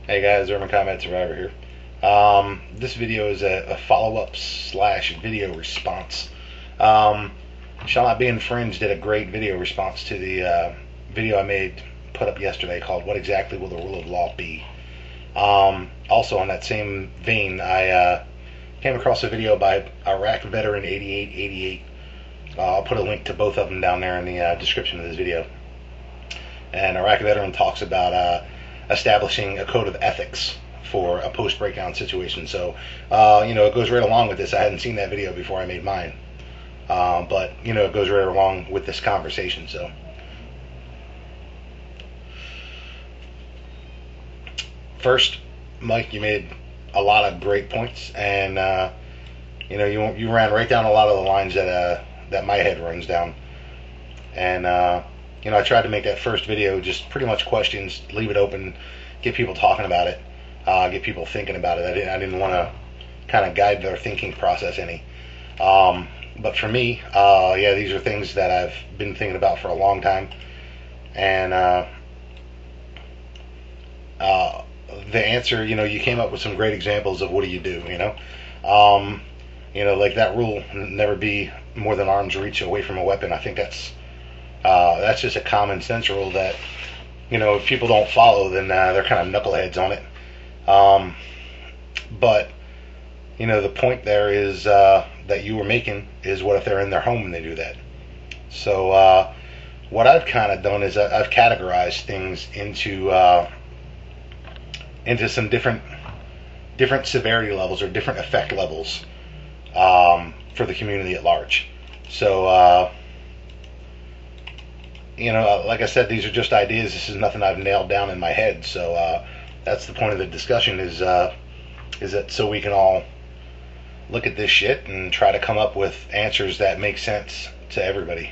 Hey guys, Urban Combat Survivor here. This video is a follow-up slash video response. Um, Shall Not Be Infringed did a great video response to the video I put up yesterday called "What Exactly Will the Rule of Law Be?" Also, on that same vein, I came across a video by Iraq veteran 8888. I'll put a link to both of them down there in the description of this video. And Iraq veteran talks about establishing a code of ethics for a post-breakdown situation. So, it goes right along with this. I hadn't seen that video before I made mine. But, it goes right along with this conversation. So, first, Mike, you made a lot of great points. And, you ran right down a lot of the lines that my head runs down. And, I tried to make that first video just pretty much questions, leave it open, get people talking about it, get people thinking about it. I didn't want to kind of guide their thinking process any. But for me, these are things that I've been thinking about for a long time. And the answer, you came up with some great examples of what do you do, like that rule, never be more than arm's reach away from a weapon. I think that's just a common sense rule that, if people don't follow, then they're kind of knuckleheads on it. But, the point there is that you were making is, what if they're in their home and they do that? So what I've kind of done is I've categorized things into some different severity levels or different effect levels for the community at large. So like I said, these are just ideas. This is nothing I've nailed down in my head. So that's the point of the discussion is that so we can all look at this shit and try to come up with answers that make sense to everybody.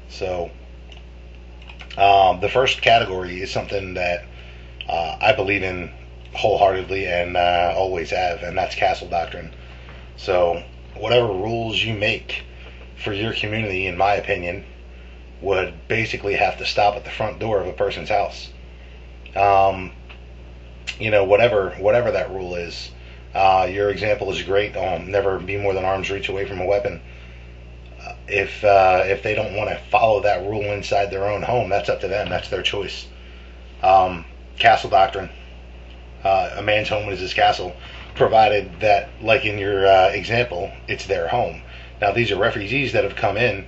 So the first category is something that I believe in wholeheartedly and always have, and that's castle doctrine. So whatever rules you make for your community, in my opinion, would basically have to stop at the front door of a person's house. Whatever that rule is. Your example is great. Never be more than arm's reach away from a weapon. If they don't want to follow that rule inside their own home, that's up to them. That's their choice. Castle doctrine. A man's home is his castle, provided that, like in your example, it's their home. Now, these are refugees that have come in.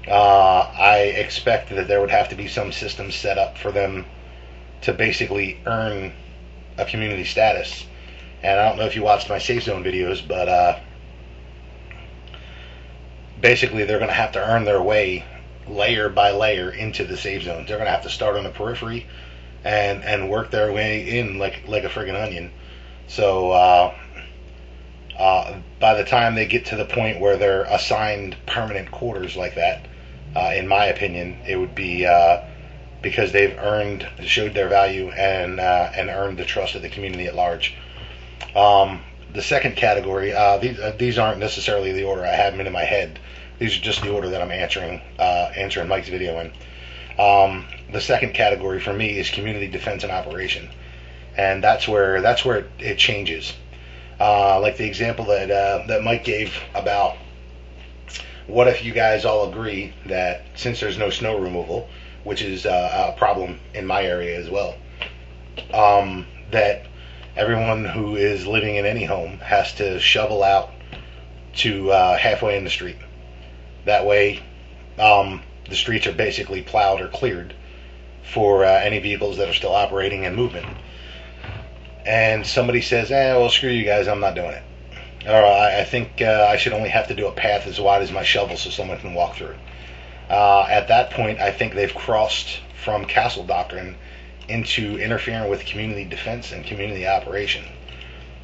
I expect that there would have to be some system set up for them to basically earn a community status. And I don't know if you watched my safe zone videos, but basically they're going to have to earn their way layer by layer into the safe zones. They're going to have to start on the periphery and work their way in like a friggin' onion. So by the time they get to the point where they're assigned permanent quarters like that, in my opinion, it would be because they've showed their value and earned the trust of the community at large. The second category, these aren't necessarily the order I have them in my head. These are just the order that I'm answering Mike's video in. The second category for me is community defense and operation, and that's where it changes. Like the example that Mike gave about, what if you guys all agree that since there's no snow removal, which is a problem in my area as well, that everyone who is living in any home has to shovel out to halfway in the street. That way, the streets are basically plowed or cleared for any vehicles that are still operating and movement. And somebody says, well, screw you guys, I'm not doing it. Or I think I should only have to do a path as wide as my shovel so someone can walk through it. At that point, I think they've crossed from castle doctrine into interfering with community defense and community operation.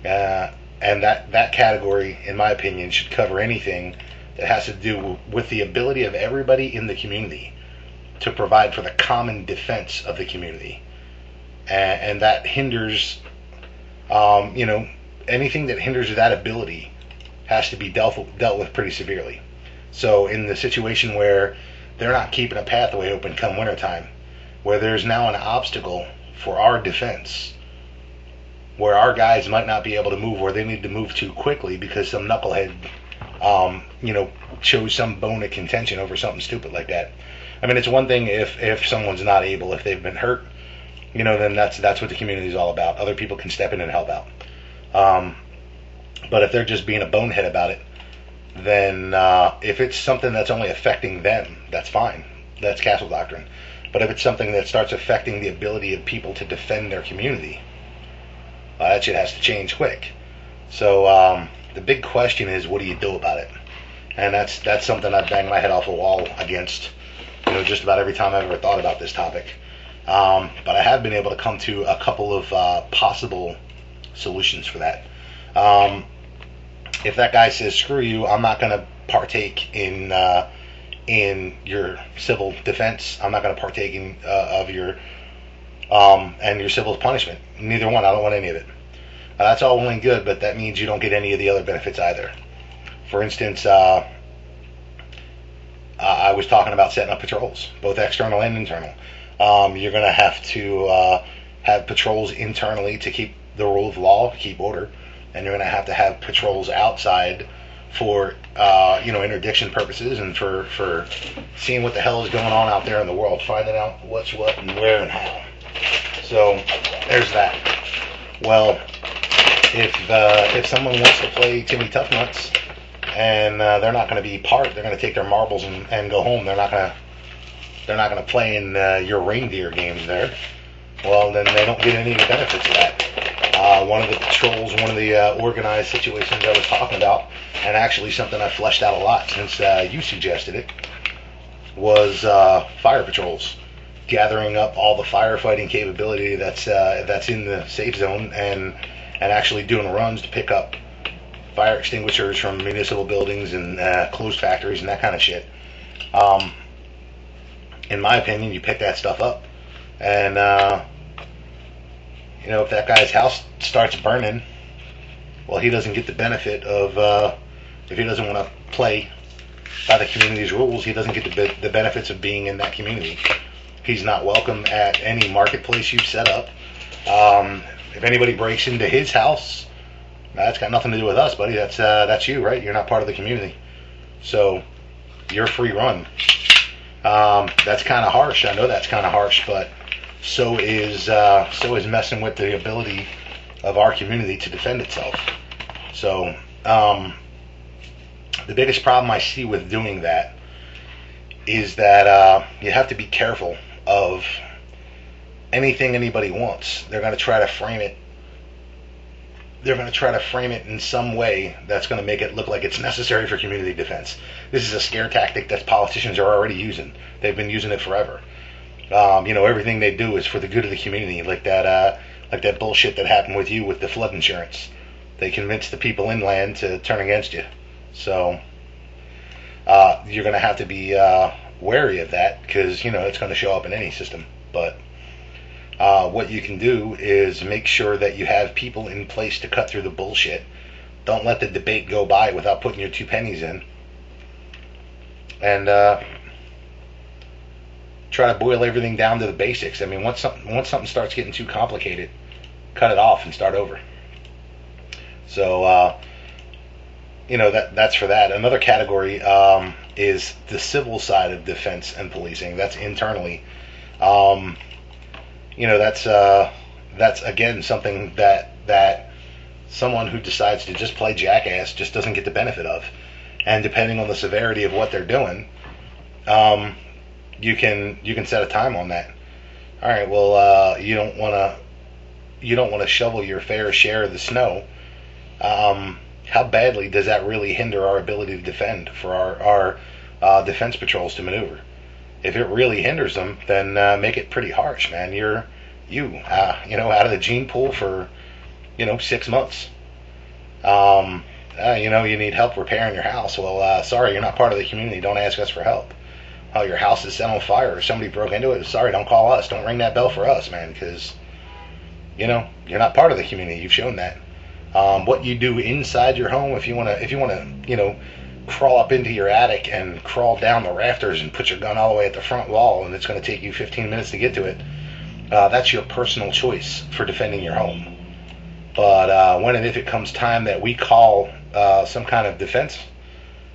And that category, in my opinion, should cover anything that has to do with the ability of everybody in the community to provide for the common defense of the community. And that hinders, anything that hinders that ability has to be dealt with pretty severely. So in the situation where they're not keeping a pathway open come wintertime, where there's now an obstacle for our defense, where our guys might not be able to move, or they need to move too quickly because some knucklehead, chose some bone of contention over something stupid like that. I mean, it's one thing if someone's not able, if they've been hurt, then that's what the community is all about. Other people can step in and help out. But if they're just being a bonehead about it, then if it's something that's only affecting them, that's fine. That's castle doctrine. But if it's something that starts affecting the ability of people to defend their community, that shit has to change quick. So the big question is, what do you do about it? And that's something I've banged my head off a wall against, just about every time I've ever thought about this topic. But I have been able to come to a couple of possible solutions for that. If that guy says, screw you, I'm not going to partake in your civil defense, I'm not going to partake in of your and your civil punishment. Neither one. I don't want any of it. That's all well and good, but that means you don't get any of the other benefits either. For instance, I was talking about setting up patrols, both external and internal. You're going to have to have patrols internally to keep the rule of law, keep order, and you're going to have patrols outside for interdiction purposes and for seeing what the hell is going on out there in the world, finding out what's what and where and how. So there's that. Well, if someone wants to play Timmy Tough Nuts and they're not going to be they're going to take their marbles and go home. They're not going to play in your reindeer games there. Well, then they don't get any of the benefits of that. One of the patrols, one of the organized situations I was talking about, and actually something I fleshed out a lot since you suggested it, was fire patrols. Gathering up all the firefighting capability that's in the safe zone and actually doing runs to pick up fire extinguishers from municipal buildings and closed factories and that kind of shit. In my opinion, you pick that stuff up, and if that guy's house starts burning, well, he doesn't get the benefit of if he doesn't want to play by the community's rules, he doesn't get the benefits of being in that community. He's not welcome at any marketplace you've set up. If anybody breaks into his house, that's got nothing to do with us, buddy. That's you, right? You're not part of the community, so you're free run. That's kind of harsh. I know that's kind of harsh, but so is messing with the ability of our community to defend itself. So the biggest problem I see with doing that is that you have to be careful of anything anybody wants. They're going to try to frame it. They're going to try to frame it in some way that's going to make it look like it's necessary for community defense. This is a scare tactic that politicians are already using. They've been using it forever. Everything they do is for the good of the community, like that bullshit that happened with you with the flood insurance. They convinced the people inland to turn against you. So you're going to have to be wary of that because it's going to show up in any system. But what you can do is make sure that you have people in place to cut through the bullshit. Don't let the debate go by without putting your 2 pennies in. And try to boil everything down to the basics. I mean, once something starts getting too complicated, cut it off and start over. So that's for that. Another category is the civil side of defense and policing. That's internally. That's again something that someone who decides to just play jackass just doesn't get the benefit of. And depending on the severity of what they're doing, you can set a time on that. All right, well, you don't want to shovel your fair share of the snow. How badly does that really hinder our ability to defend for our defense patrols to maneuver? If it really hinders them, then make it pretty harsh, man. You're out of the gene pool for 6 months. You need help repairing your house. Well, sorry, you're not part of the community. Don't ask us for help. Oh, your house is set on fire or somebody broke into it. Sorry, don't call us. Don't ring that bell for us, man, because you're not part of the community. You've shown that. What you do inside your home, if you want to crawl up into your attic and crawl down the rafters and put your gun all the way at the front wall, and it's going to take you 15 minutes to get to it, that's your personal choice for defending your home. But when and if it comes time that we call some kind of defense,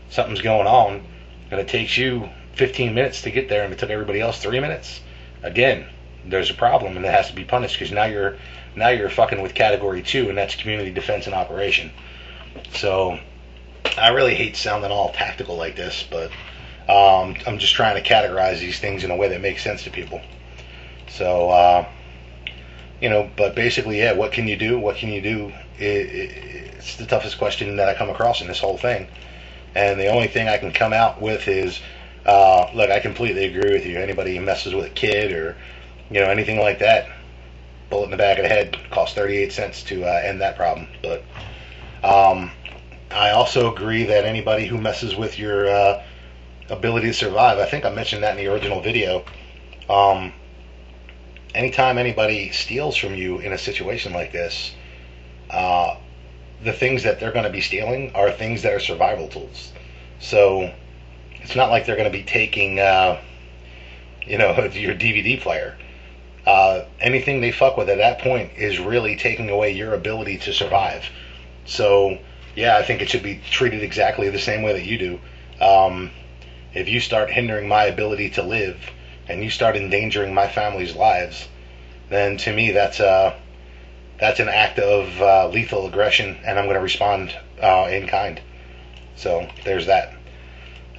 something's going on, and it takes you 15 minutes to get there, and it took everybody else 3 minutes. Again, there's a problem, and it has to be punished, because now you're fucking with category 2, and that's community defense and operation. So I really hate sounding all tactical like this, but I'm just trying to categorize these things in a way that makes sense to people. So but basically, yeah, what can you do? What can you do? It's the toughest question that I come across in this whole thing. And the only thing I can come out with is, look, I completely agree with you. Anybody who messes with a kid or, anything like that, bullet in the back of the head, costs 38 cents to end that problem. But I also agree that anybody who messes with your ability to survive, I think I mentioned that in the original video, anytime anybody steals from you in a situation like this, the things that they're going to be stealing are things that are survival tools. So it's not like they're going to be taking, your DVD player. Anything they fuck with at that point is really taking away your ability to survive. So, yeah, I think it should be treated exactly the same way that you do. If you start hindering my ability to live, and you start endangering my family's lives, then to me that's an act of lethal aggression, and I'm going to respond in kind. So there's that.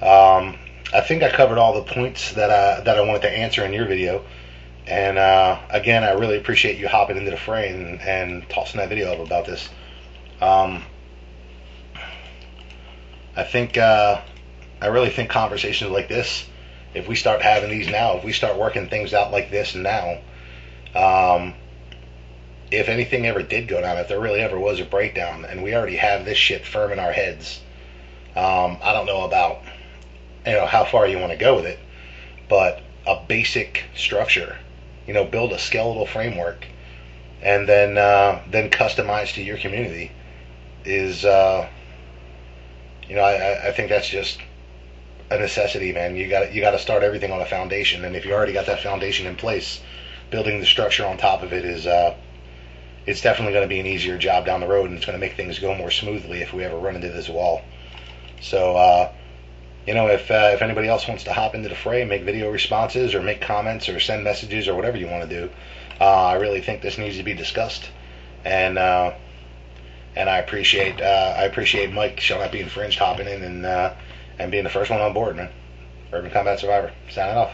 I think I covered all the points that I wanted to answer in your video, and again, I really appreciate you hopping into the fray and tossing that video up about this. I really think conversations like this, if we start having these now, if we start working things out like this now, if anything ever did go down, if there really ever was a breakdown, and we already have this shit firm in our heads, I don't know about how far you want to go with it, but a basic structure, build a skeletal framework, and then customize to your community is, I think that's just a necessity, man. You got to start everything on a foundation, and if you already got that foundation in place, building the structure on top of it is it's definitely going to be an easier job down the road, and it's going to make things go more smoothly if we ever run into this wall. So if anybody else wants to hop into the fray, make video responses or make comments or send messages or whatever you want to do, I really think this needs to be discussed, and I appreciate Mike Shall Not Be Infringed hopping in and being the first one on board, man. Urban Combat Survivor, signing off.